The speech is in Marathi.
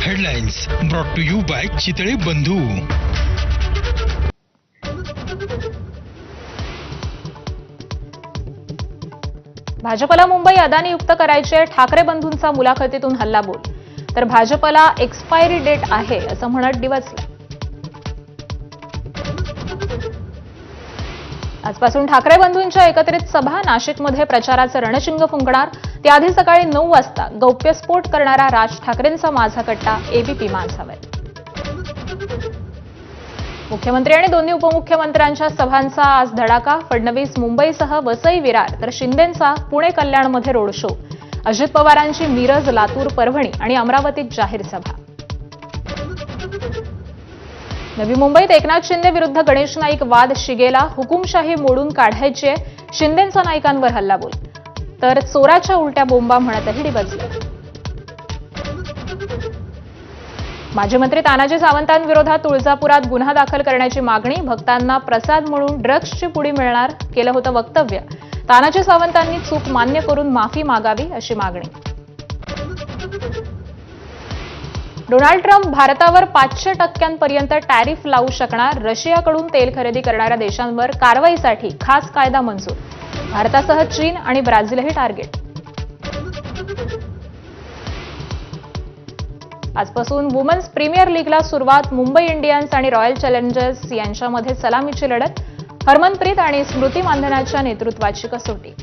Headlines brought to you by Chitale Bandhu. भाजपला मुंबई अदानीयुक्त करायचे, ठाकरे बंधूंचा मुलाखतीतून हल्लाबोल. तर भाजपला एक्सपायरी डेट आहे असं म्हणत डिवचलं. आजपासून ठाकरे बंधूंच्या एकत्रित सभा, नाशिकमध्ये प्रचाराचं रणशिंग फुंकणार. त्याआधी सकाळी 9 वाजता गौप्यस्फोट करणारा राज ठाकरेंचा माझा कट्टा एबीपी माझावर. मुख्यमंत्री आणि दोन्ही उपमुख्यमंत्र्यांच्या सभांचा आज धडाका. फडणवीस मुंबईसह वसई, विरार तर शिंदेंचा पुणे, कल्याणमध्ये रोड शो. अजित पवारांची मिरज, लातूर, परभणी आणि अमरावतीत जाहीर सभा. नवी मुंबईत एकनाथ शिंदे विरुद्ध गणेश नाईक वाद शिगेला. हुकुमशाही मोडून काढायची, शिंदेंचा नाईकांवर हल्लाबोल. तर चोराच्या उलट्या बोंबा म्हणतही डिवचले. माजी मंत्री तानाजी सावंतांविरोधात तुळजापुरात गुन्हा दाखल करण्याची मागणी. भक्तांना प्रसाद म्हणून ड्रग्सची पुडी मिळणार, केलं होतं वक्तव्य. तानाजी सावंतांनी चूक मान्य करून माफी मागावी अशी मागणी. डोनाल्ड ट्रम्प भारतावर 500% टॅरिफ लावू शकणार. रशियाकडून तेल खरेदी करणाऱ्या देशांवर कारवाईसाठी खास कायदा मंजूर. भारतासह चीन आणि ब्राझीलही टार्गेट. आजपासून वुमन्स प्रीमियर लीगला सुरुवात. मुंबई इंडियन्स आणि रॉयल चॅलेंजर्स यांच्यामध्ये सलामीची लढत. हरमनप्रीत आणि स्मृती मानधनाच्या नेतृत्वाची कसोटी.